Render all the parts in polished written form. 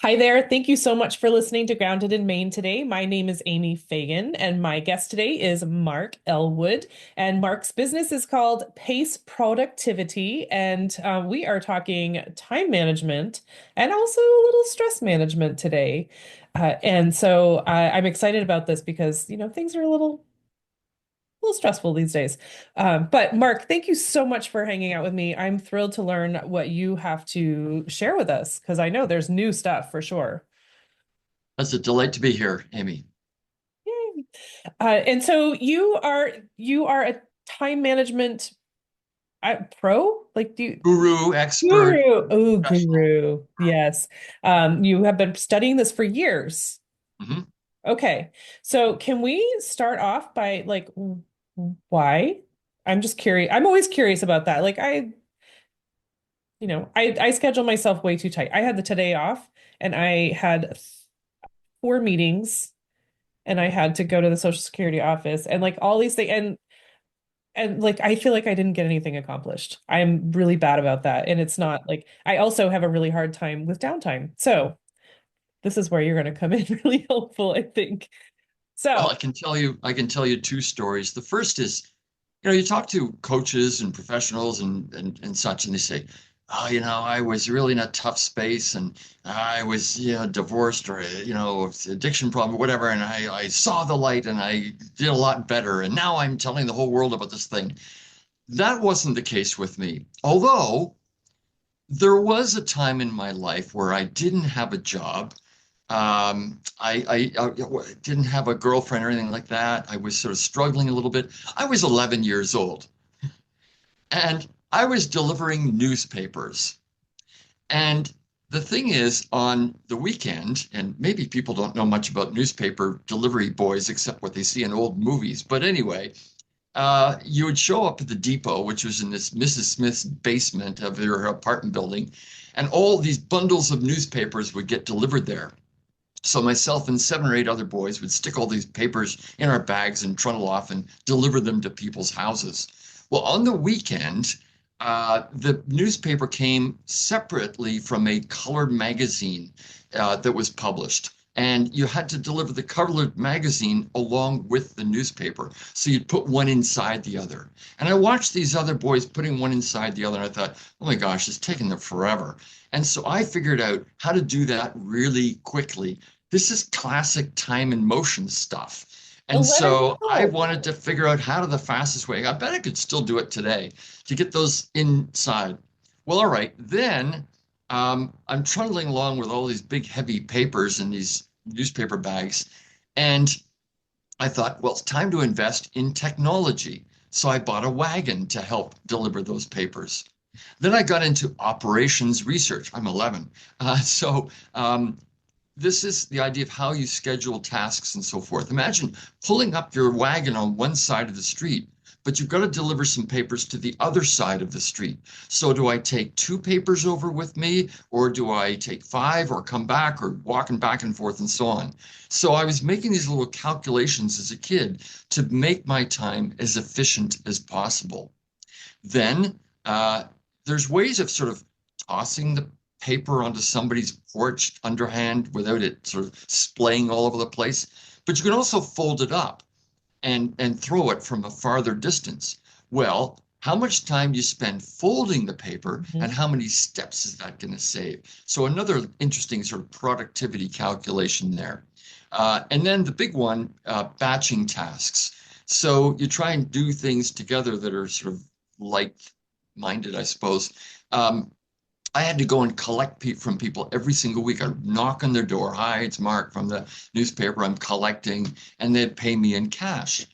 Hi there. Thank you so much for listening to Grounded in Maine today. My name is Amy Fagan, and my guest today is Mark Ellwood. And Mark's business is called Pace Productivity. And we are talking time management and also a little stress management today. I'm excited about this because, things are a little stressful these days. But Mark, thank you so much for hanging out with me. I'm thrilled to learn what you have to share with us because I know there's new stuff for sure. It's a delight to be here, Amy. Yay. And so you are a time management pro? Like do you Guru, expert, guru? Oh, professional. guru. Yes. You have been studying this for years. Mhm. Okay. So can we start off by why? I'm just curious. I'm always curious about that. I schedule myself way too tight. I had the today off and I had four meetings and I had to go to the Social Security office and like all these things and like I feel like I didn't get anything accomplished. I'm really bad about that. And it's not like I also have a really hard time with downtime. So this is where you're going to come in really helpful, I think. Well, So, I can tell you two stories. The first is, you talk to coaches and professionals and such, and they say, oh, I was really in a tough space and I was, divorced or, addiction problem, whatever, and I saw the light and I did a lot better, and now I'm telling the whole world about this thing. That wasn't the case with me. Although there was a time in my life where I didn't have a job. I didn't have a girlfriend or anything like that. I was sort of struggling a little bit. I was 11 years old and I was delivering newspapers. And the thing is, on the weekend, and maybe people don't know much about newspaper delivery boys except what they see in old movies. But anyway, you would show up at the depot, which was in this Mrs. Smith's basement of her apartment building, and all these bundles of newspapers would get delivered there. So myself and seven or eight other boys would stick all these papers in our bags and trundle off and deliver them to people's houses. Well, on the weekend, the newspaper came separately from a colored magazine that was published. And you had to deliver the colored magazine along with the newspaper. So you'd put one inside the other. And I watched these other boys putting one inside the other, and I thought, oh my gosh, it's taking them forever. And so I figured out how to do that really quickly. This is classic time and motion stuff. And 11 years so I old. wanted to figure out how to the fastest way. I bet I could still do it today to get those inside. Well, all right. Then I'm trundling along with all these big, heavy papers in these newspaper bags. And I thought, well, it's time to invest in technology. So I bought a wagon to help deliver those papers. Then I got into operations research. I'm 11. This is the idea of how you schedule tasks and so forth. Imagine pulling up your wagon on one side of the street, but you've got to deliver some papers to the other side of the street. So do I take two papers over with me, or do I take five, or come back, or walking back and forth and so on? So I was making these little calculations as a kid to make my time as efficient as possible. Then there's ways of sort of tossing the paper onto somebody's porch underhand without it sort of splaying all over the place. But you can also fold it up and throw it from a farther distance. Well, how much time do you spend folding the paper and Mhm. how many steps is that going to save? So another interesting sort of productivity calculation there. And then the big one, batching tasks. So you try and do things together that are sort of like-minded, I suppose. Um, I had to go and collect from people every single week. I'd knock on their door. Hi, it's Mark from the newspaper. I'm collecting, and they'd pay me in cash.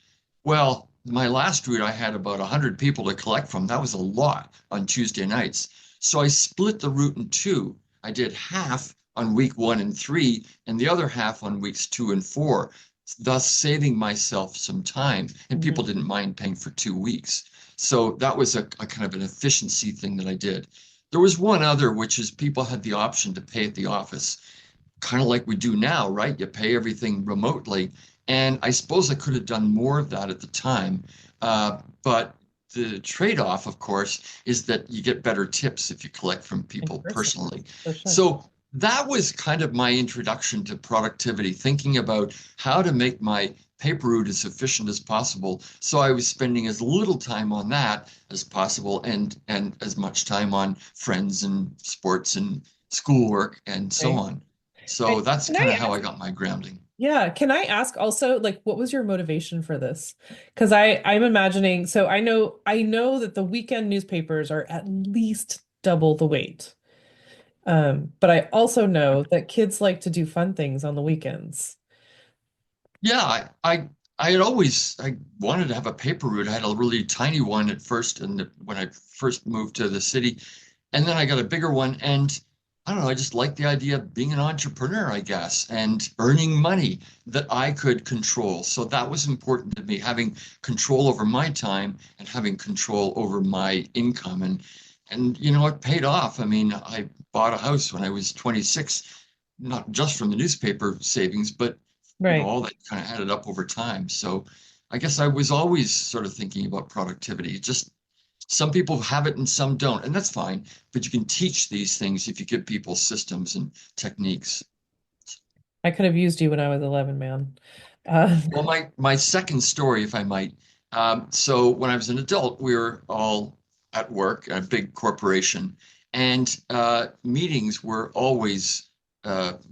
Well, my last route, I had about 100 people to collect from. That was a lot on Tuesday nights. So I split the route in two. I did half on week 1 and 3, and the other half on weeks 2 and 4, thus saving myself some time. And people Mhm. didn't mind paying for 2 weeks. So that was a kind of an efficiency thing that I did. There was one other, which is people had the option to pay at the office, kind of like we do now, right? You pay everything remotely. And I suppose I could have done more of that at the time. But the trade-off, of course, is that you get better tips if you collect from In people person, personally. for sure. So that was kind of my introduction to productivity, thinking about how to make my paper route as efficient as possible. So I was spending as little time on that as possible and as much time on friends and sports and schoolwork and so Okay. on. So And that's can kind I of how I ask, got my grounding. yeah, can I ask also, like, what was your motivation for this? Because I'm imagining, so I know that the weekend newspapers are at least double the weight. But I also know that kids like to do fun things on the weekends. Yeah, I had always I wanted to have a paper route. I had a really tiny one at first, and when I first moved to the city, and then I got a bigger one. And I don't know, I just liked the idea of being an entrepreneur, I guess, and earning money that I could control. So that was important to me, having control over my time and having control over my income. And it paid off. I mean, I bought a house when I was 26, not just from the newspaper savings, but Right. all that kind of added up over time. So I guess I was always sort of thinking about productivity. Just some people have it and some don't, and that's fine. But you can teach these things if you give people systems and techniques. I could have used you when I was 11, man. Well, my second story, if I might. So when I was an adult, we were all at work at a big corporation, and meetings were always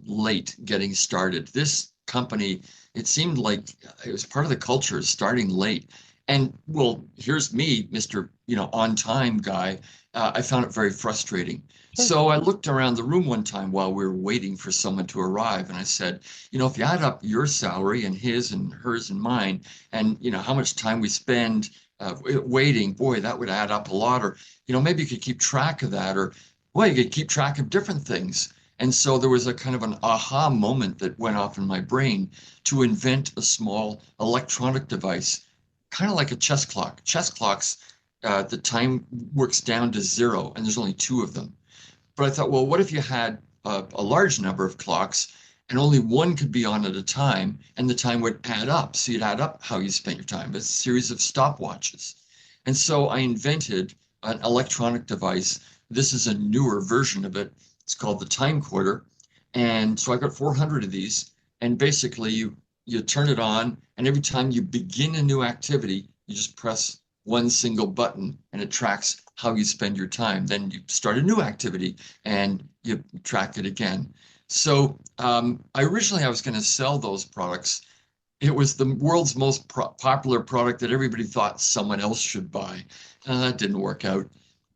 late getting started. This company, it seemed like it was part of the culture, starting late. And well, here's me, Mr. On time guy. I found it very frustrating. Sure. So I looked around the room one time while we were waiting for someone to arrive, and I said, if you add up your salary and his and hers and mine, and how much time we spend waiting, boy, that would add up a lot. Or, maybe you could keep track of that, or, well, you could keep track of different things. And so there was a kind of an aha moment that went off in my brain to invent a small electronic device, kind of like a chess clock. Chess clocks, the time works down to zero, and there's only two of them. But I thought, well, what if you had a large number of clocks and only one could be on at a time, and the time would add up? So you'd add up how you spent your time, a series of stopwatches. And so I invented an electronic device. This is a newer version of it. It's called the TimeCorder. And so I got 400 of these. And basically, you turn it on, and every time you begin a new activity, you just press one single button and it tracks how you spend your time. Then you start a new activity and you track it again. So originally I was going to sell those products. It was the world's most popular product that everybody thought someone else should buy. That didn't work out.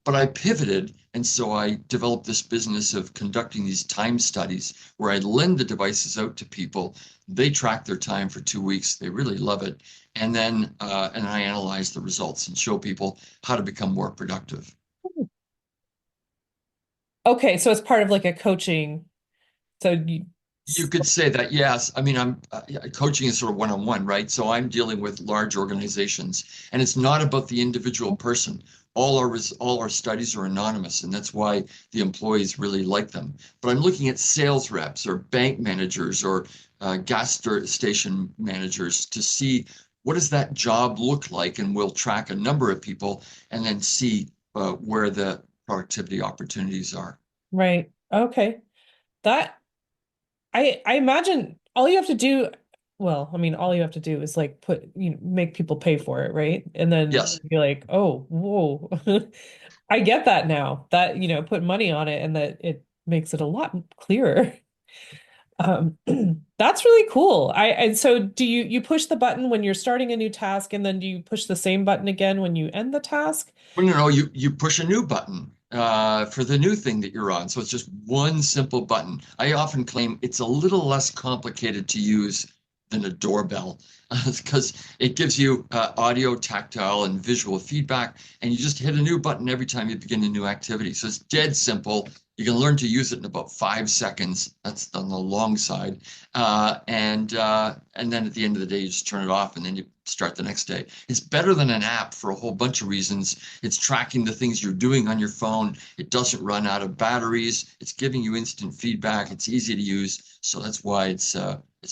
But I pivoted, and so I developed this business of conducting these time studies where I lend the devices out to people. They track their time for 2 weeks. They really love it. And I analyze the results and show people how to become more productive. Okay, so it's part of like a coaching. So You could say that, yes. I mean, coaching is sort of one-on-one, right? So I'm dealing with large organizations, and it's not about the individual person. All our studies are anonymous, and that's why the employees really like them. But I'm looking at sales reps or bank managers or station managers to see what does that job look like, and we'll track a number of people and then see where the productivity opportunities are. right. Okay. That I imagine all you have to do, well, I mean, all you have to do is like make people pay for it, right? And then Yes. be like, oh, whoa. I get that now. That, put money on it and that it makes it a lot clearer. Um, that's really cool. And so do you push the button when you're starting a new task and then do you push the same button again when you end the task? Well, no, you push a new button for the new thing that you're on. So it's just one simple button. I often claim it's a little less complicated to use than a doorbell because it gives you audio, tactile, and visual feedback, and you just hit a new button every time you begin a new activity. So it's dead simple. You can learn to use it in about 5 seconds. That's on the long side, and then at the end of the day, you just turn it off, and then you start the next day. It's better than an app for a whole bunch of reasons. It's tracking the things you're doing on your phone. It doesn't run out of batteries. It's giving you instant feedback. It's easy to use, so that's why it's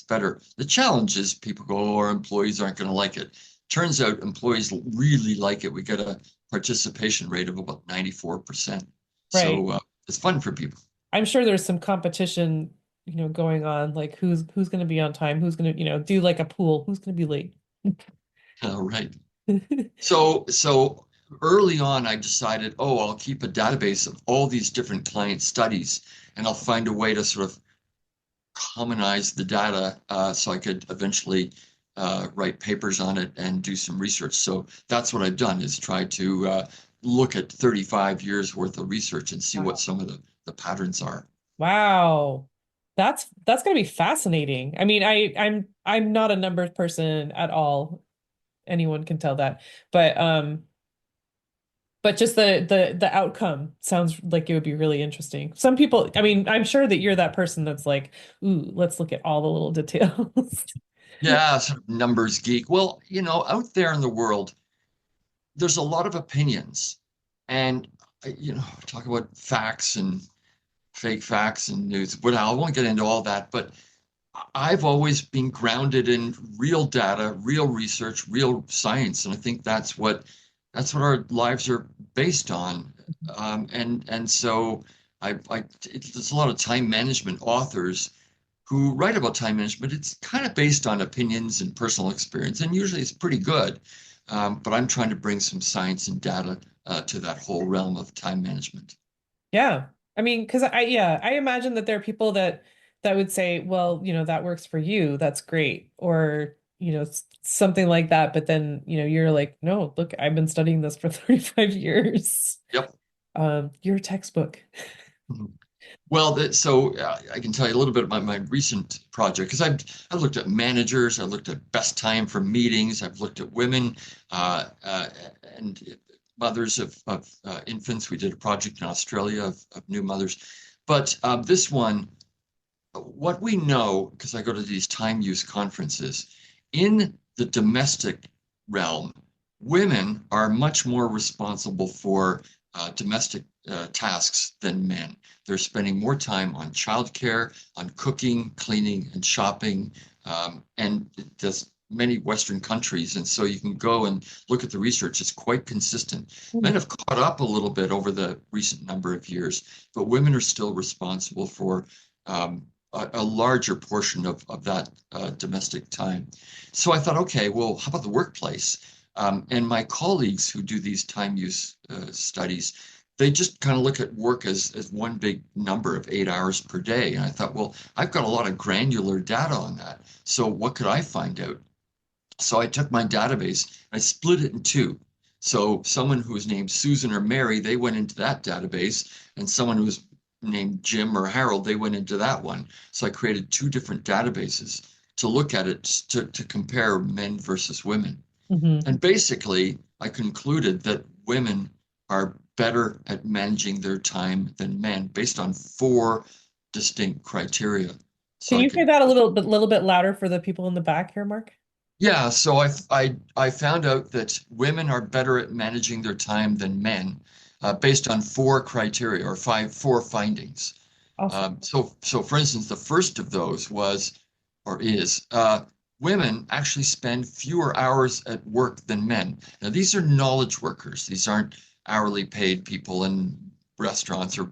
better. The challenge is people go, oh, our employees aren't going to like it. Turns out employees really like it. We get a participation rate of about 94%. Right. So it's fun for people. I'm sure there's some competition, going on, like who's going to be on time, who's going to, do like a pool, who's going to be late. All right. So early on, I decided, oh, I'll keep a database of all these different client studies, and I'll find a way to sort of commonize the data so I could eventually write papers on it and do some research. So that's what I've done is try to look at 35 years worth of research and see what Wow. some of the patterns are. Wow. That's going to be fascinating. I mean, I'm not a numbers person at all. Anyone can tell that. But just the outcome sounds like it would be really interesting. Some people, I mean, I'm sure that you're that person that's like, ooh, let's look at all the little details. Yeah, sort of numbers geek. Well, out there in the world, there's a lot of opinions. And, talk about facts and fake facts and news. But I won't get into all that. But I've always been grounded in real data, real research, real science, and I think that's what our lives are based on. And so there's a lot of time management authors who write about time management. It's kind of based on opinions and personal experience, and usually it's pretty good. But I'm trying to bring some science and data to that whole realm of time management. Yeah. I mean, because yeah, I imagine that there are people that would say, well, that works for you. That's great. Or, something like that. But then, you're like, no, look, I've been studying this for 35 years. Yep. Your textbook. Mhm. Well, I can tell you a little bit about my recent project because I looked at managers, I looked at best time for meetings, I've looked at women and mothers of infants. We did a project in Australia of new mothers, but this one, what we know, because I go to these time use conferences, in the domestic realm, women are much more responsible for domestic tasks than men. They're spending more time on childcare, on cooking, cleaning, and shopping, and there's many Western countries. And so you can go and look at the research. It's quite consistent. Men have caught up a little bit over the recent number of years, but women are still responsible for a larger portion of that domestic time. So I thought, okay, well, how about the workplace? And my colleagues who do these time use studies, they just kind of look at work as one big number of 8 hours per day. And I thought, well, I've got a lot of granular data on that. So what could I find out? So I took my database and I split it in two. So someone who was named Susan or Mary, they went into that database, and someone who was named Jim or Harold, they went into that one. So I created two different databases to look at it to compare men versus women. Hmm. And basically, I concluded that women are better at managing their time than men based on four distinct criteria. Can So I you say could, that a little bit louder for the people in the back here, Mark? yeah, so I found out that women are better at managing their time than men based on four criteria or four findings. Awesome. So for instance, the first of those was or is women actually spend fewer hours at work than men. Now, these are knowledge workers. These aren't hourly paid people in restaurants or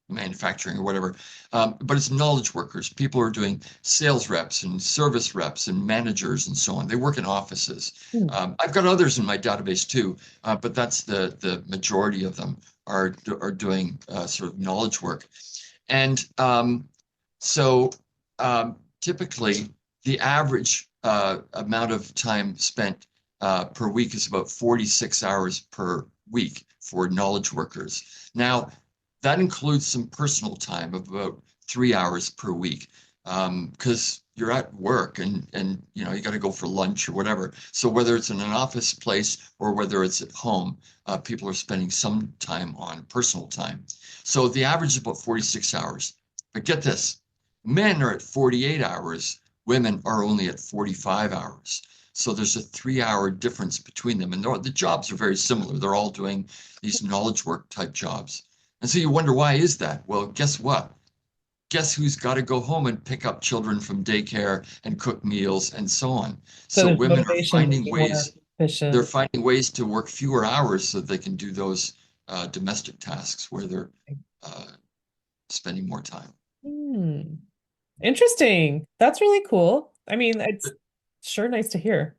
manufacturing or whatever. But it's knowledge workers. People who are doing sales reps and service reps and managers and so on. They work in offices. Hmm. I've got others in my database too, but that's the majority of them are doing sort of knowledge work. And so typically, the average amount of time spent per week is about 46 hours per week for knowledge workers. Now, that includes some personal time of about 3 hours per week because you're at work and you got to go for lunch or whatever. So whether it's in an office place or whether it's at home, people are spending some time on personal time. So the average is about 46 hours. But get this, men are at 48 hours, women are only at 45 hours. So there's a 3 hour difference between them. And the jobs are very similar. They're all doing these knowledge work type jobs. And so you wonder, why is that? Well, guess what? Guess who's got to go home and pick up children from daycare and cook meals and so on. So So there's women are motivation to finding be more ways, they're efficient. finding ways to work fewer hours so they can do those domestic tasks where they're uh, spending more time. Hmm. Interesting. That's really cool. I mean, it's sure nice to hear.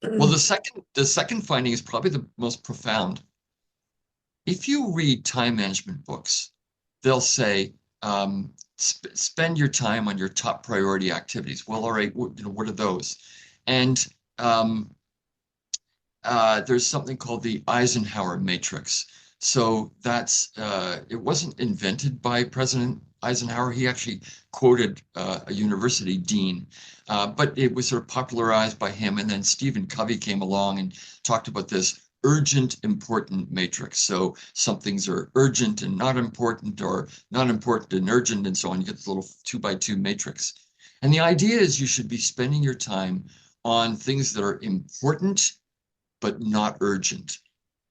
Well, the second finding is probably the most profound. If you read time management books, they'll say, spend your time on your top priority activities. Well, all right, what are those? And um, there's something called the Eisenhower matrix. So it wasn't invented by President Eisenhower. He actually quoted a university dean, but it was sort of popularized by him. And then Stephen Covey came along and talked about this urgent, important matrix. So some things are urgent and not important, or not important and urgent, and so on. You get this little 2 by 2 matrix. And the idea is you should be spending your time on things that are important but not urgent.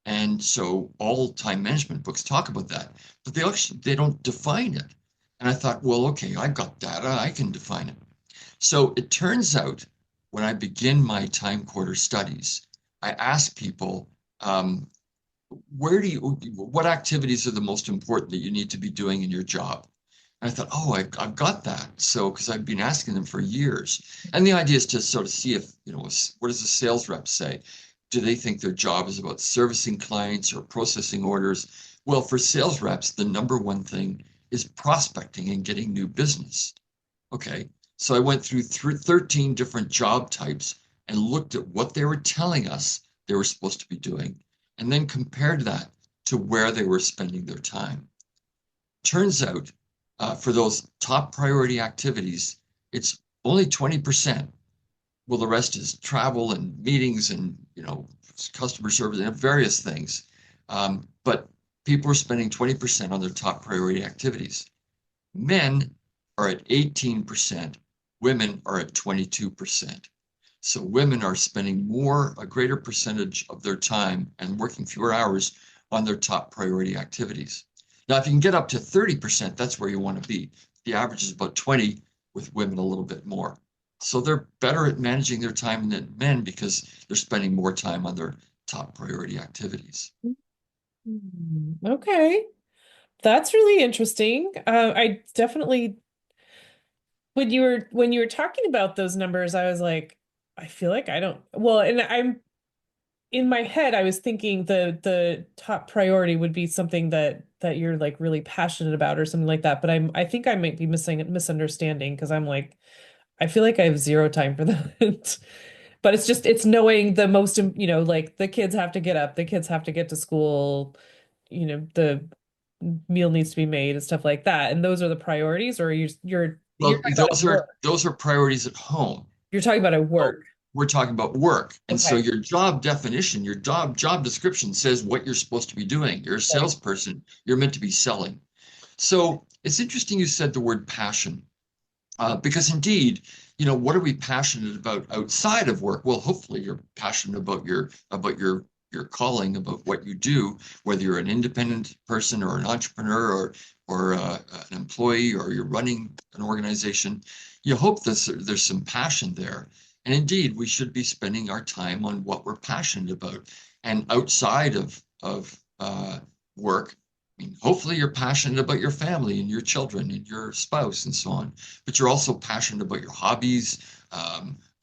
And so all time management books talk about that, but they don't define it. And I thought, well, okay, I've got data, I can define it. So it turns out when I begin my TimeCorder studies, I ask people, what activities are the most important that you need to be doing in your job? And I thought, oh, I've got that. So, because I've been asking them for years. And the idea is to sort of see if, what does a sales rep say? Do they think their job is about servicing clients or processing orders? Well, for sales reps, the number one thing is prospecting and getting new business. Okay, so I went through 13 different job types and looked at what they were telling us they were supposed to be doing, and then compared that to where they were spending their time. Turns out, for those top priority activities, it's only 20%. Well, the rest is travel and meetings and customer service and various things. But people are spending 20% on their top priority activities. Men are at 18%, women are at 22%. So women are spending a greater percentage of their time and working fewer hours on their top priority activities. Now, if you can get up to 30%, that's where you want to be. The average is about 20, with women a little bit more. So they're better at managing their time than men because they're spending more time on their top priority activities. Okay. That's really interesting. I definitely when you were talking about those numbers, I was like, I feel like I don't well, and I'm in my head, I was thinking the top priority would be something that you're like really passionate about or something like that. But I think I might be misunderstanding because I'm like, I feel like I have zero time for that. But it's knowing the most, like the kids have to get up, the kids have to get to school, the meal needs to be made and stuff like that. And those are the priorities, or you're Well, talking about at work. those are priorities at home. You're talking about at So work. we're talking about work. And so Okay. your job definition, your job description says what you're supposed to be doing. You're a Right. salesperson. You're meant to be selling. So it's interesting you said the word passion. Because indeed, what are we passionate about outside of work? Well, hopefully you're passionate about your calling, about what you do, whether you're an independent person or an entrepreneur or an employee, or you're running an organization. You hope that there's some passion there. And indeed, we should be spending our time on what we're passionate about. And outside of work, I mean, hopefully you're passionate about your family and your children and your spouse and so on, but you're also passionate about your hobbies,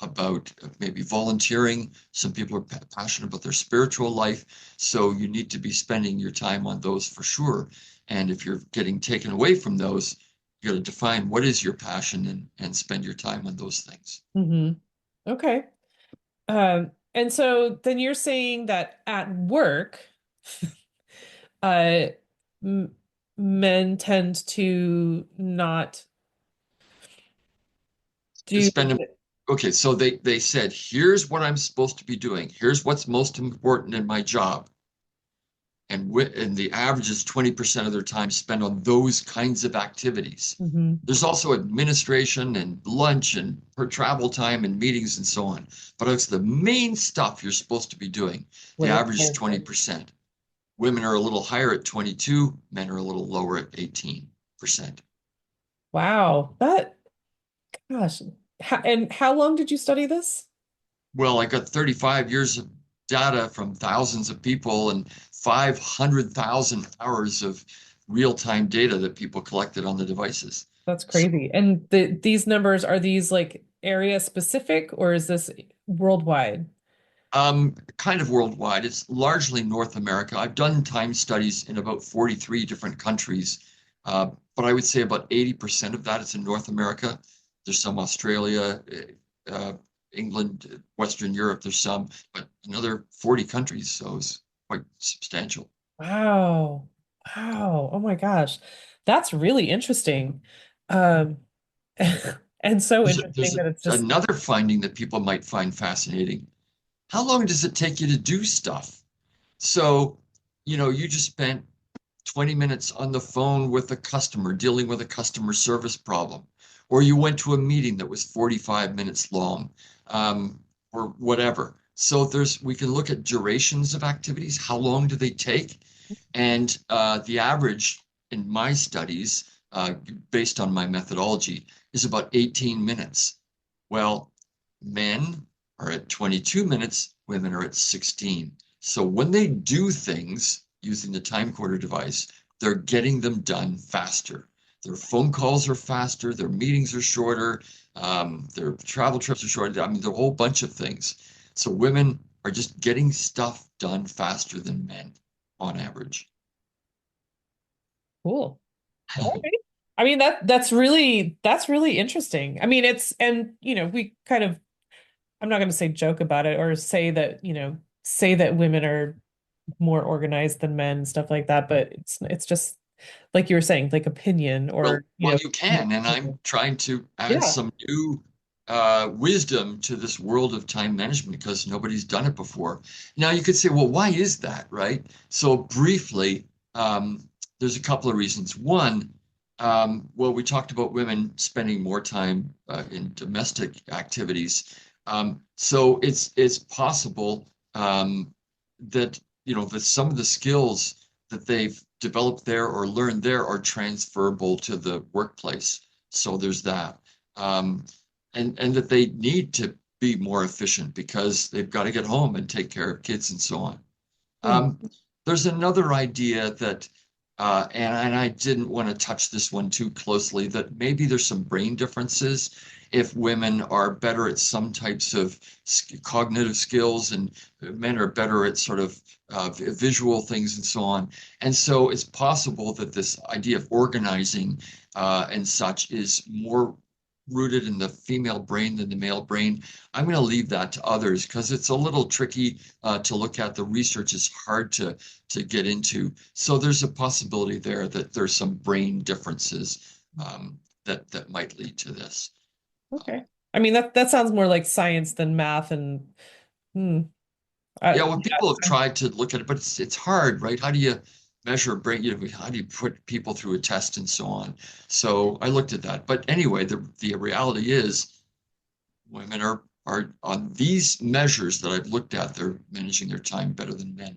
about maybe volunteering. Some people are passionate about their spiritual life. So you need to be spending your time on those for sure. And if you're getting taken away from those, you got to define what is your passion and spend your time on those things. Hmm. Okay. And so then you're saying that at work, uh, m men tend to not To do. spend Okay, so they said, here's what I'm supposed to be doing. Here's what's most important in my job. And the average is 20% of their time spent on those kinds of activities. Mhm. There's also administration and lunch and per travel time and meetings and so on. But it's the main stuff you're supposed to be doing. The What are average is those things? 20%. Women are a little higher at 22, men are a little lower at 18%. Wow. Gosh. And how long did you study this? Well, I got 35 years of data from thousands of people and 500,000 hours of real-time data that people collected on the devices. That's So crazy. And these numbers, are these like area specific or is this worldwide? kind of worldwide. It's largely North America. I've done time studies in about 43 different countries, but I would say about 80% of that is in North America. There's some Australia, England, Western Europe, there's some, but another 40 countries, so it's quite substantial. Wow. Wow. Oh my gosh. That's really interesting. Um, and so interesting that it's just, Another finding that people might find fascinating. How long does it take you to do stuff? So, you just spent 20 minutes on the phone with a customer dealing with a customer service problem, or you went to a meeting that was 45 minutes long, or whatever. So we can look at durations of activities. How long do they take? And the average in my studies, based on my methodology, is about 18 minutes. Well, men are at 22 minutes, women are at 16. So when they do things using the TimeCorder device, they're getting them done faster. Their phone calls are faster, their meetings are shorter, their travel trips are shorter. I mean, there are a whole bunch of things. So women are just getting stuff done faster than men on average. cool. Okay. I mean that's really interesting. I mean it's and we kind of I'm not going to say joke about it or say that, say that women are more organized than men and stuff like that, but it's just like you were saying, like opinion Well, or, well, you can, and I'm trying to add yeah. some new wisdom to this world of time management because nobody's done it before. Now, you could say, well, why is that, right? So, briefly, there's a couple of reasons. One, well, we talked about women spending more time in domestic activities. So it's possible that that some of the skills that they've developed there or learned there are transferable to the workplace. So there's that. Um, and that they need to be more efficient because they've got to get home and take care of kids and so on. Hmm. Um, there's another idea that, and I didn't want to touch this one too closely, that maybe there's some brain differences if women are better at some types of cognitive skills and men are better at sort of visual things and so on. And so it's possible that this idea of organizing and such is more rooted in the female brain than the male brain. I'm going to leave that to others because it's a little tricky to look at. The research is hard to get into. So there's a possibility there that there's some brain differences that might lead to this. Okay. I mean that sounds more like science than math and hmm. Yeah, well, Yeah. people have tried to look at it, but it's hard, right? How do you measure brain, how do you put people through a test and so on? So I looked at that. But anyway, the reality is women are on these measures that I've looked at, they're managing their time better than men.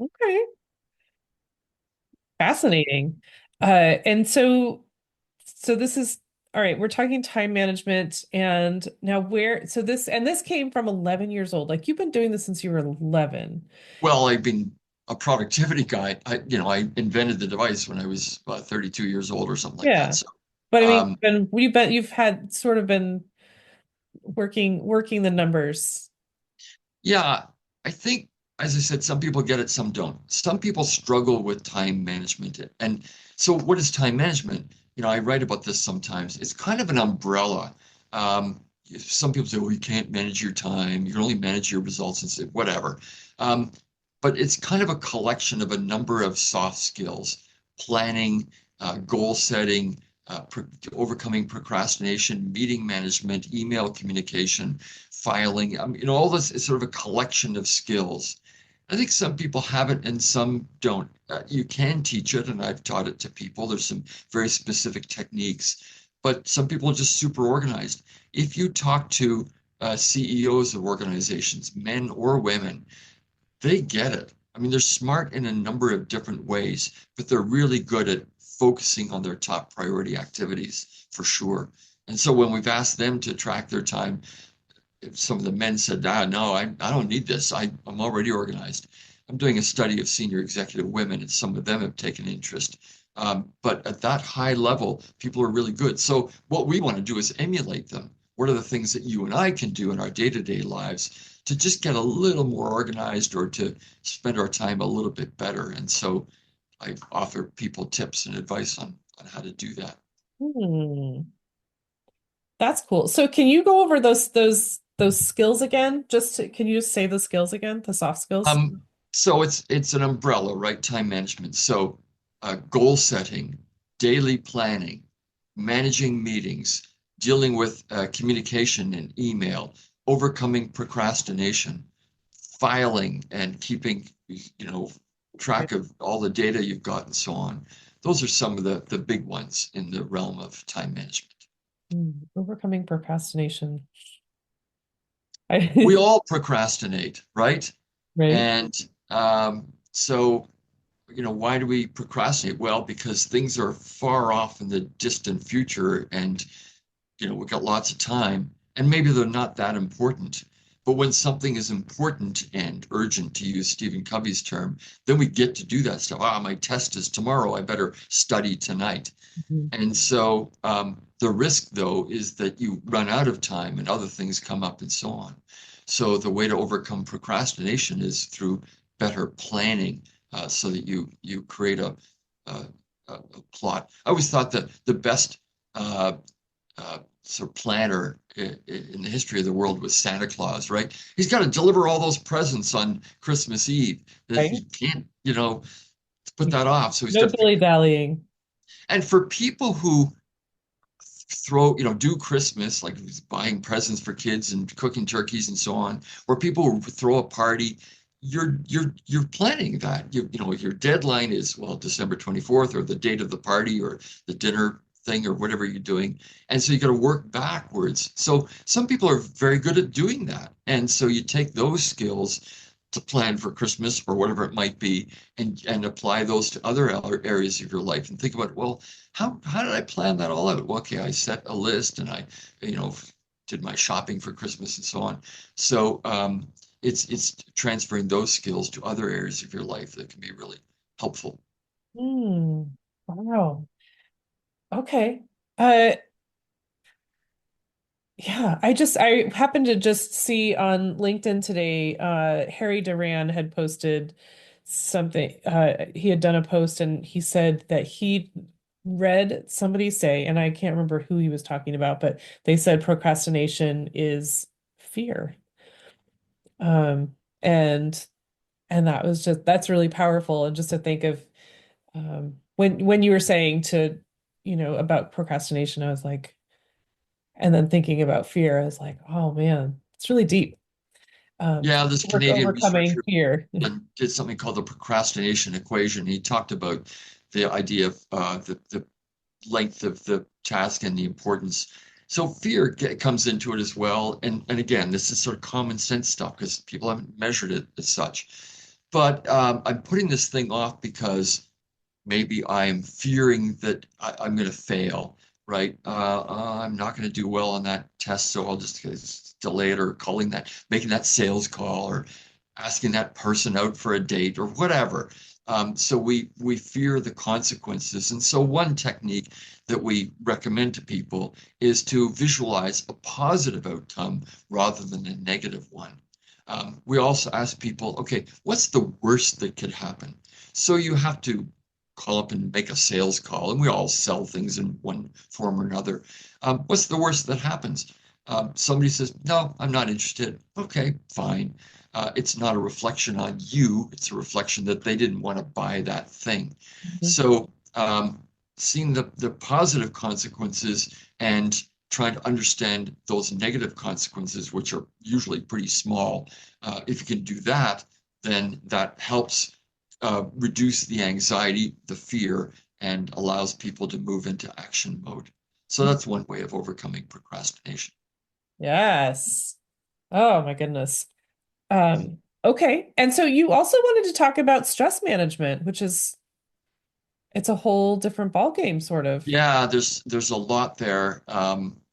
Okay. Fascinating. And so this is all right, we're talking time management and now so this came from 11 years old. Like you've been doing this since you were 11. Well, I've been a productivity guy. I invented the device when I was about 32 years old or something like that. Yeah. So, But I mean, um, you've had sort of been working the numbers. yeah, I think, as I said, some people get it, some don't. Some people struggle with time management. And so, what is time management? I write about this sometimes. It's kind of an umbrella. Some people say, well, you can't manage your time. You can only manage your results and say, whatever. Um, but it's kind of a collection of a number of soft skills, planning, goal setting, overcoming procrastination, meeting management, email communication, filing. All this is sort of a collection of skills. I think some people have it and some don't. You can teach it, and I've taught it to people. There's some very specific techniques, but some people are just super organized. If you talk to CEOs of organizations, men or women, they get it. I mean, they're smart in a number of different ways, but they're really good at focusing on their top priority activities for sure. And so when we've asked them to track their time, some of the men said, no, I don't need this. I'm already organized. I'm doing a study of senior executive women, and some of them have taken interest. But at that high level, people are really good. So what we want to do is emulate them. What are the things that you and I can do in our day-to-day lives to just get a little more organized or to spend our time a little bit better? And so I offer people tips and advice on how to do that. Hmm. That's cool. So can you go over those skills again? Can you just say the skills again, the soft skills? So it's an umbrella, right? Time management. So goal setting, daily planning, managing meetings, dealing with communication and email, overcoming procrastination, filing and keeping, Right. track of all the data you've got and so on. Those are some of the big ones in the realm of time management. Overcoming procrastination. We I, all procrastinate, right? right? And so why do we procrastinate? Well, because things are far off in the distant future and, we've got lots of time and maybe they're not that important. But when something is important and urgent, to use Stephen Covey's term, then we get to do that stuff. Ah, my test is tomorrow. I better study tonight. Mhm. And so the risk, though, is that you run out of time and other things come up and so on. So the way to overcome procrastination is through better planning, so that you create a, a plot. I always thought that the best sort of planner in the history of the world was Santa Claus, right? He's got to deliver all those presents on Christmas Eve. That Right? he can't, put that off. So he's No got to pick. dilly-dallying. And for people who do Christmas, like buying presents for kids and cooking turkeys and so on, or people who throw a party, you're planning that. Your deadline is, well, December 24th or the date of the party or the dinner thing or whatever you're doing. And so you got to work backwards. So some people are very good at doing that. And so you take those skills to plan for Christmas or whatever it might be and apply those to other areas of your life and think about, well, how did I plan that all out? Well, okay, I set a list and I, you know, did my shopping for Christmas and so on. So it's transferring those skills to other areas of your life that can be really helpful. Hmm. Wow. Okay. Uh, yeah, I happened to just see on LinkedIn today, Harry Duran had posted something, he had done a post and he said that he read somebody say, and I can't remember who he was talking about, but they said procrastination is fear. Um, and that's really powerful. And just to think of when you were saying about procrastination, I was like, and then thinking about fear, I was like, oh man, it's really deep. Yeah, this Canadian Overcoming researcher fear. did something called the procrastination equation. He talked about the idea of the length of the task and the importance. So fear comes into it as well. And again, this is sort of common sense stuff because people haven't measured it as such. But I'm putting this thing off because maybe I'm fearing that I'm going to fail, right? I'm not going to do well on that test, so I'll just delay it or making that sales call or asking that person out for a date or whatever. So we fear the consequences. And so one technique that we recommend to people is to visualize a positive outcome rather than a negative one. We also ask people, okay, what's the worst that could happen? So you have to call up and make a sales call, and we all sell things in one form or another. What's the worst that happens? Somebody says, no, I'm not interested. Okay, fine. It's not a reflection on you. It's a reflection that they didn't want to buy that thing. Mhm. So seeing the positive consequences and trying to understand those negative consequences, which are usually pretty small, if you can do that, then that helps reduce the anxiety, the fear, and allows people to move into action mode. So that's one way of overcoming procrastination. Yes. Oh my goodness. Okay. And so you also wanted to talk about stress management, which is it's a whole different ballgame, sort of. Yeah, there's a lot there,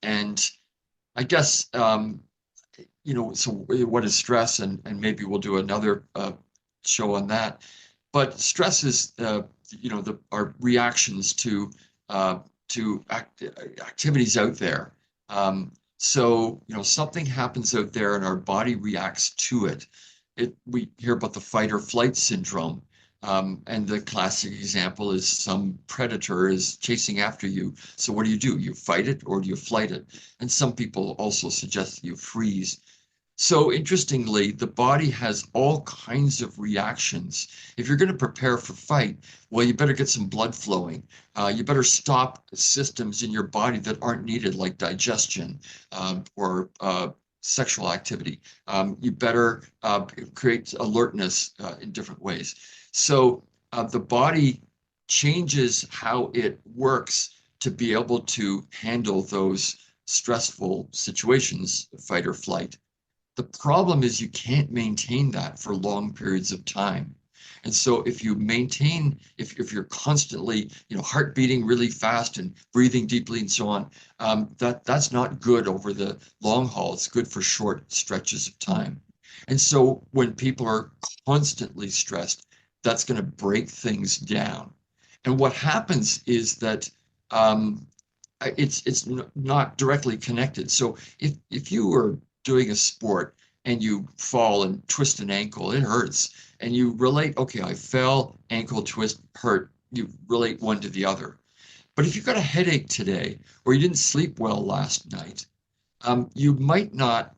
and I guess so what is stress, and maybe we'll do another show on that. But stress is our reactions uh, activities out there. Something happens out there and our body reacts to it. We hear about the fight or flight syndrome. And the classic example is some predator is chasing after you. So what do? You fight it or do you flight it? And some people also suggest that you freeze. So interestingly, the body has all kinds of reactions. If you're going to prepare for fight, well, you better get some blood flowing. You better stop systems in your body that aren't needed, like digestion or sexual activity. You better create alertness in different ways. So the body changes how it works to be able to handle those stressful situations, fight or flight. The problem is you can't maintain that for long periods of time. And so if you're constantly, heart beating really fast and breathing deeply and so on, that's not good over the long haul. It's good for short stretches of time. And so when people are constantly stressed, that's going to break things down. And what happens is that it's not directly connected. So if you are doing a sport and you fall and twist an ankle, it hurts. And you relate, okay, I fell, ankle twist, hurt. You relate one to the other. But if you've got a headache today or you didn't sleep well last night, you might not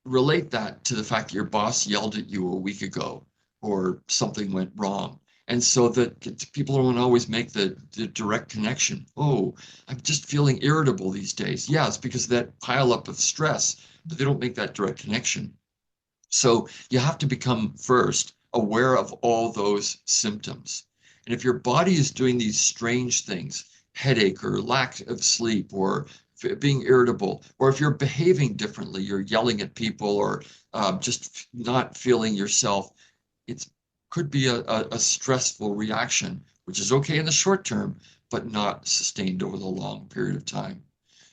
relate that to the fact that your boss yelled at you a week ago or something went wrong. And so that people don't always make the direct connection. Oh, I'm just feeling irritable these days. Yeah, it's because of that pile up of stress, but they don't make that direct connection. So you have to become first aware of all those symptoms. And if your body is doing these strange things, headache or lack of sleep or being irritable, or if you're behaving differently, you're yelling at people or just not feeling yourself, it could be a stressful reaction, which is okay in the short term, but not sustained over the long period of time.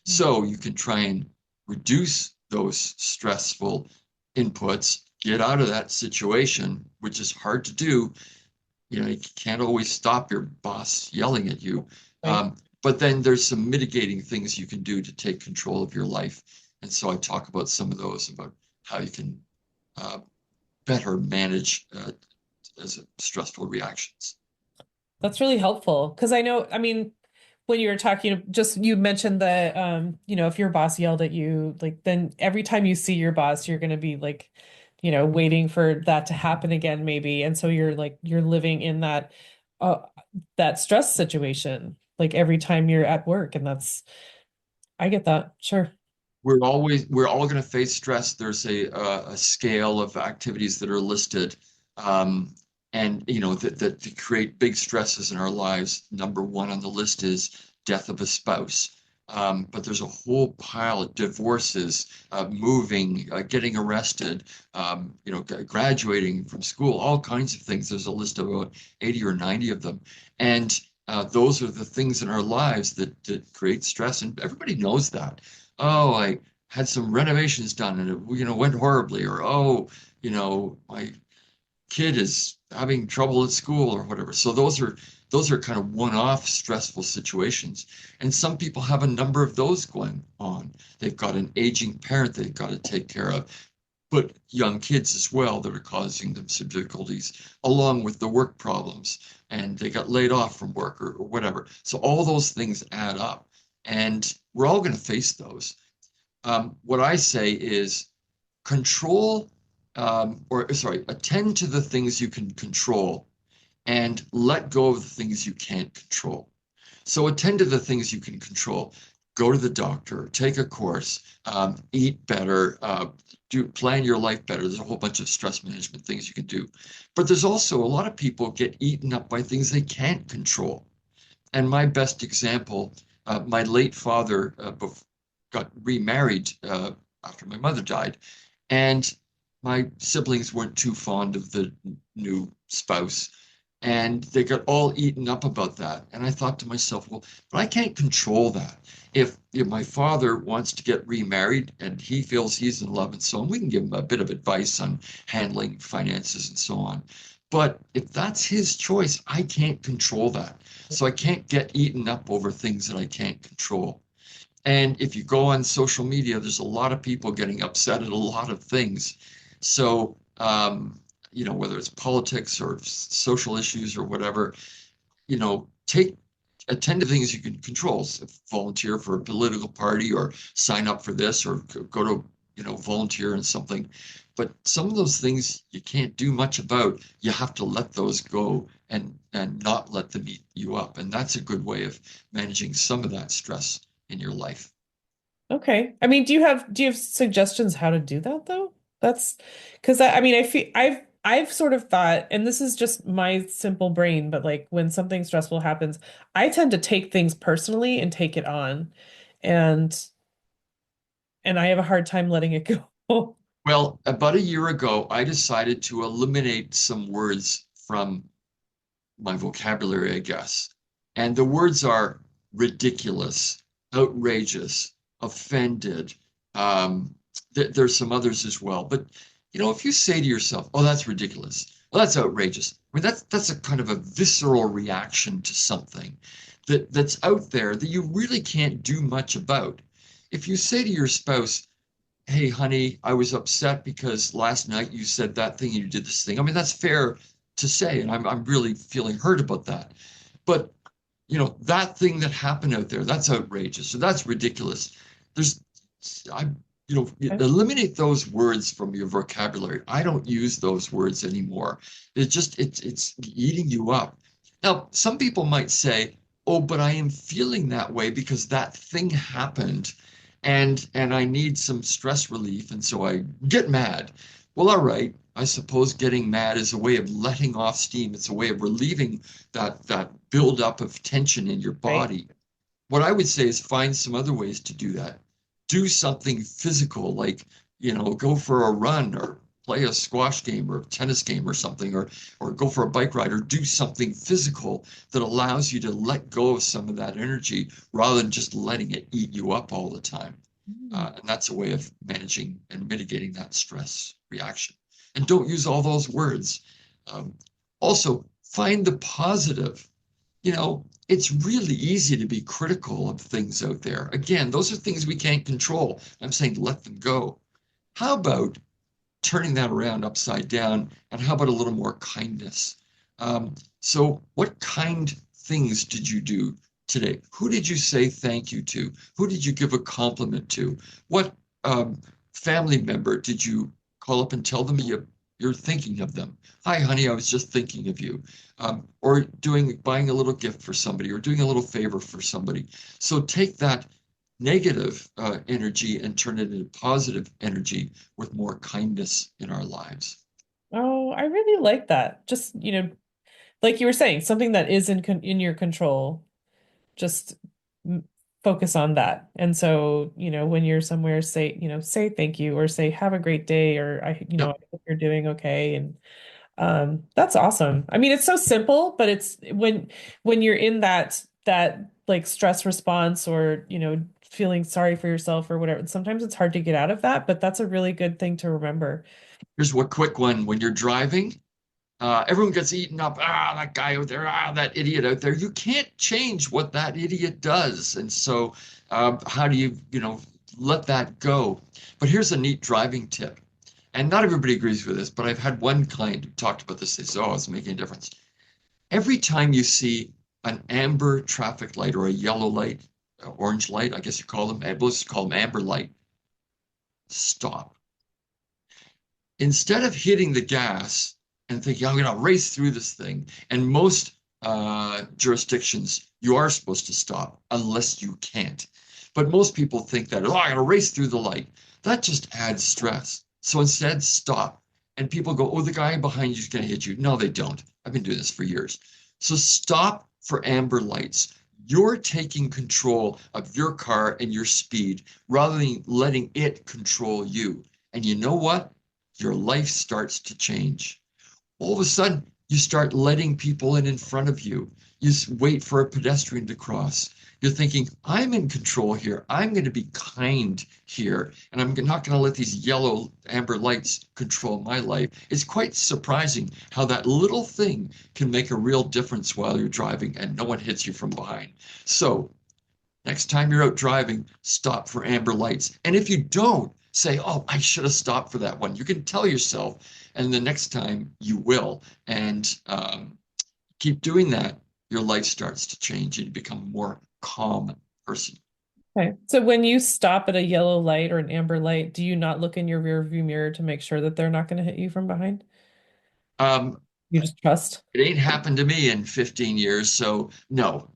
So you can try and reduce those stressful inputs, get out of that situation, which is hard to do. You can't always stop your boss yelling at you. Right. But then there's some mitigating things you can do to take control of your life. And so I talk about some of those, about how you can uh, better manage as stressful reactions. That's really helpful because I know, I mean, when you were talking, just you mentioned that, if your boss yelled at you, like then every time you see your boss, you're going to be like, waiting for that to happen again, maybe. And so you're living in uh, that stress situation, like every time you're at work. And I get that. Sure. We're all going to face stress. There's a scale of activities that are listed, um, and that create big stresses in our lives. Number one on the list is death of a spouse. But there's a whole pile of divorces, moving, getting arrested, graduating from school, all kinds of things. There's a list of about 80 or 90 of them. And those are the things in our lives that create stress. And everybody knows that. Oh, I had some renovations done and it, went horribly. Or, oh, my kid is having trouble at school or whatever. So those are kind of one-off stressful situations. And some people have a number of those going on. They've got an aging parent they've got to take care of, but young kids as well that are causing them some difficulties, along with the work problems. And they got laid off from work or whatever. So all those things add up. And we're all going to face those. What I say is control, or sorry, attend to the things you can control and let go of the things you can't control. So attend to the things you can control. Go to the doctor, take a course, eat better, plan your life better. There's a whole bunch of stress management things you can do. But there's also a lot of people get eaten up by things they can't control. And my best example, my late father got remarried after my mother died. And my siblings weren't too fond of the new spouse. And they got all eaten up about that. And I thought to myself, well, but I can't control that. If my father wants to get remarried and he feels he's in love and so on, we can give him a bit of advice on handling finances and so on. But if that's his choice, I can't control that. So I can't get eaten up over things that I can't control. And if you go on social media, there's a lot of people getting upset at a lot of things. So, whether it's politics or social issues or whatever, take attend to things you can control. So volunteer for a political party or sign up for this or go to, volunteer in something. But some of those things you can't do much about. You have to let those go and not let them eat you up. And that's a good way of managing some of that stress in your life. Okay. I mean, do you have suggestions how to do that though? That's because I mean, I feel I've sort of thought, and this is just my simple brain, but like when something stressful happens, I tend to take things personally and take it on. And I have a hard time letting it go. Well, about a year ago, I decided to eliminate some words from my vocabulary, I guess. And the words are ridiculous, outrageous, offended. There's some others as well. But if you say to yourself, "Oh, that's ridiculous," "Oh, that's outrageous," I mean, that's a kind of a visceral reaction to something that's out there that you really can't do much about. If you say to your spouse, "Hey, honey, I was upset because last night you said that thing and you did this thing." I mean, that's fair to say, and I'm really feeling hurt about that. But that thing that happened out there, that's outrageous. So that's ridiculous. There's, I, eliminate those words from your vocabulary. I don't use those words anymore. It's eating you up. Now, some people might say, "Oh, but I am feeling that way because that thing happened and I need some stress relief, and so I get mad." Well, all right. I suppose getting mad is a way of letting off steam. It's a way of relieving that buildup of tension in your Right. body. What I would say is find some other ways to do that. Do something physical, like, go for a run or play a squash game or a tennis game or something, or go for a bike ride or do something physical that allows you to let go of some of that energy rather than just letting it eat you up all the time. Mm. And that's a way of managing and mitigating that stress reaction. And don't use all those words. Um, Also, find the positive. It's really easy to be critical of things out there. Again, those are things we can't control. I'm saying let them go. How about turning that around upside down? And how about a little more kindness? So, what kind things did you do today? Who did you say thank you to? Who did you give a compliment to? What family member did you call up and tell them you're thinking of them? "Hi, honey, I was just thinking of you." Or buying a little gift for somebody or doing a little favor for somebody. So take that negative energy and turn it into positive energy with more kindness in our lives. Oh, I really like that. Just, like you were saying, something that is in your control. Just m- focus on that. And so, when you're somewhere, say thank you or say have a great day or I Yep. hope you're doing okay. And that's awesome. I mean, it's so simple, but it's when you're in that like stress response or, feeling sorry for yourself or whatever. Sometimes it's hard to get out of that, but that's a really good thing to remember. Here's what quick one. When you're driving, everyone gets eaten up. Ah, that guy out there. Ah, that idiot out there. You can't change what that idiot does. And so, how do you let that go? But here's a neat driving tip. And not everybody agrees with this, but I've had one client who talked about this. They said, "Oh, it's making a difference." Every time you see an amber traffic light or a yellow light, orange light, I guess you call them, let's call them amber light, stop. Instead of hitting the gas and thinking, "I'm going to race through this thing," and most jurisdictions, you are supposed to stop unless you can't. But most people think that, "Oh, I got to race through the light." That just adds stress. So instead, stop. And people go, "Oh, the guy behind you is going to hit you." No, they don't. I've been doing this for years. So stop for amber lights. You're taking control of your car and your speed rather than letting it control you. And you know what? Your life starts to change. All of a sudden, you start letting people in front of you. You wait for a pedestrian to cross. You're thinking, I'm in control here. I'm going to be kind here, and I'm not going to let these yellow amber lights control my life. It's quite surprising how that little thing can make a real difference while you're driving and no one hits you from behind. So next time you're out driving, stop for amber lights. And if you don't, say, oh, I should have stopped for that one. You can tell yourself, and the next time you will. And keep doing that, your life starts to change and you become a more calm person. Okay. So when you stop at a yellow light or an amber light, do you not look in your rear view mirror to make sure that they're not going to hit you from behind? Um, You just trust. it ain't happened to me in 15 years, so no.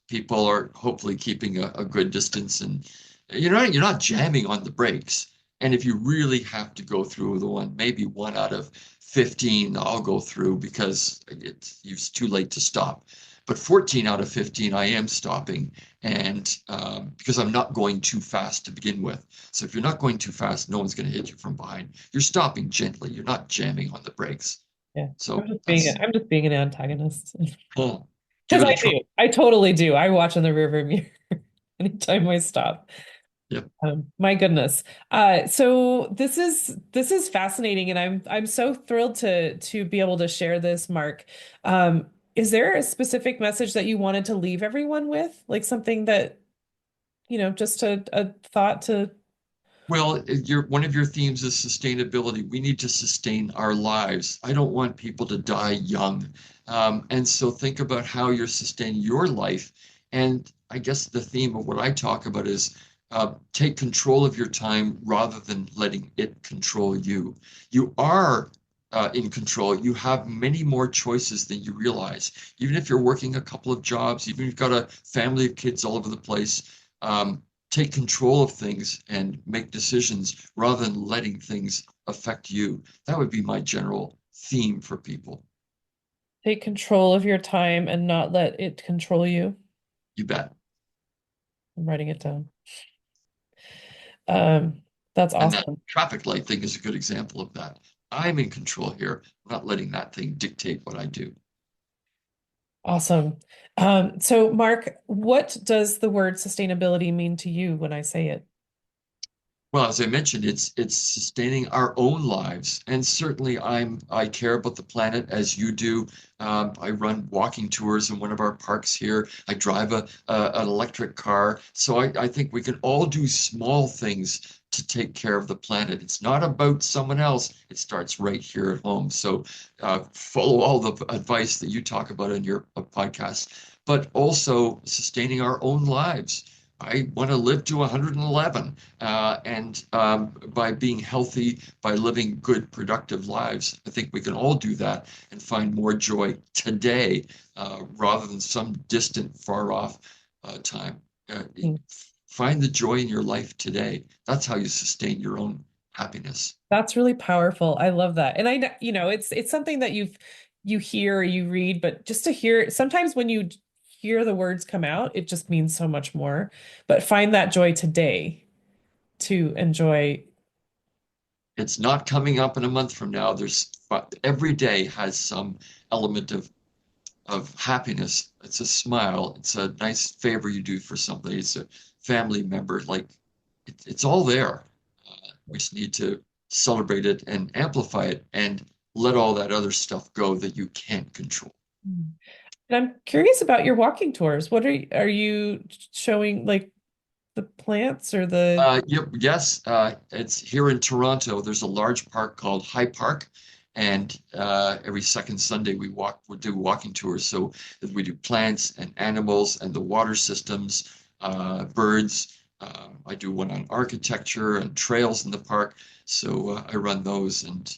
People are hopefully keeping a good distance, and you're not jamming on the brakes. And if you really have to go through the one, maybe one out of 15, I'll go through because it's too late to stop. But 14 out of 15, I am stopping, and because I'm not going too fast to begin with. So if you're not going too fast, no one's going to hit you from behind. You're stopping gently. You're not jamming on the brakes. Yeah. So that's I'm just being an antagonist. oh, give Because it a I try. do. I totally do. I watch in the rear view mirror anytime I stop. Yep. My goodness. So this is fascinating, and I'm so thrilled to be able to share this, Mark. Is there a specific message that you wanted to leave everyone with? Like something that, just a thought to. Well, one of your themes is sustainability. We need to sustain our lives. I don't want people to die young. And so think about how you're sustaining your life. And I guess the theme of what I talk about is take control of your time rather than letting it control you. You are in control. You have many more choices than you realize. Even if you're working a couple of jobs, even if you've got a family of kids all over the place, take control of things and make decisions rather than letting things affect you. That would be my general theme for people. Take control of your time and not let it control you. You bet. I'm writing it down. Um, that's And that awesome. traffic light thing is a good example of that. I'm in control here, I'm not letting that thing dictate what I do. Awesome. So Mark, what does the word sustainability mean to you when I say it? Well, as I mentioned, it's sustaining our own lives, and certainly I care about the planet as you do. I run walking tours in one of our parks here. I drive an electric car, so I think we can all do small things to take care of the planet. It's not about someone else. It starts right here at home. So follow all the advice that you talk about in your podcast, but also sustaining our own lives. I want to live to 111. And by being healthy, by living good, productive lives, I think we can all do that and find more joy today rather than some distant, far off time. Hmm. Find the joy in your life today. That's how you sustain your own happiness. That's really powerful. I love that. And it's something that you hear, you read, but just to hear it, sometimes when you hear the words come out, it just means so much more. But find that joy today to enjoy. It's not coming up in a month from now. Every day has some element of happiness. It's a smile. It's a nice favor you do for somebody. It's a family member. Like it's all there. We just need to celebrate it and amplify it and let all that other stuff go that you can't control. And I'm curious about your walking tours. What are you showing like the plants or the Yep, yes, it's here in Toronto. There's a large park called High Park, and every second Sunday we do walking tours. So we do plants and animals and the water systems, birds. I do one on architecture and trails in the park. So I run those, and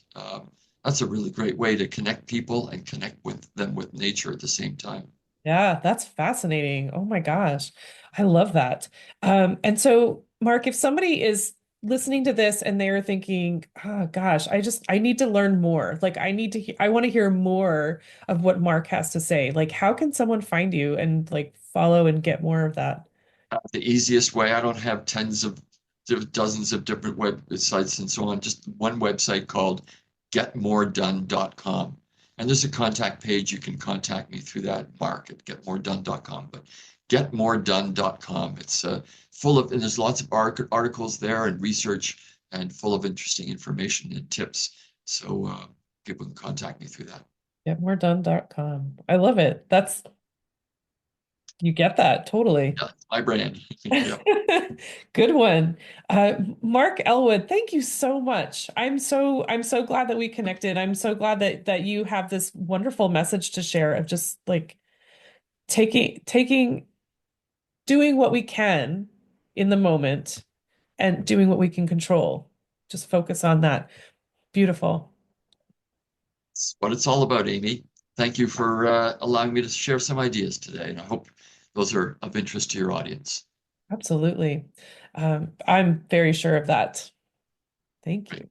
that's a really great way to connect people and connect with them with nature at the same time. Yeah, that's fascinating. Oh my gosh. I love that. And so, Mark, if somebody is listening to this and they're thinking, oh gosh, I need to learn more. Like I want to hear more of what Mark has to say. Like, how can someone find you and like follow and get more of that? The easiest way. I don't have tens of dozens of different websites and so on. Just one website called getmoredone.com. And there's a contact page. You can contact me through that, Mark at getmoredone.com. But getmoredone.com. It's full of, and there's lots of articles there and research and full of interesting information and tips. So people can contact me through that. Getmoredone.com. I love it. You get that totally. Yeah, my brand. Yeah. Good one. Mark Ellwood, thank you so much. I'm so glad that we connected. I'm so glad that you have this wonderful message to share of just like taking doing what we can in the moment and doing what we can control. Just focus on that. Beautiful. That's what it's all about, Amy. Thank you for allowing me to share some ideas today, and I hope those are of interest to your audience. Absolutely. I'm very sure of that. Thank Great. you.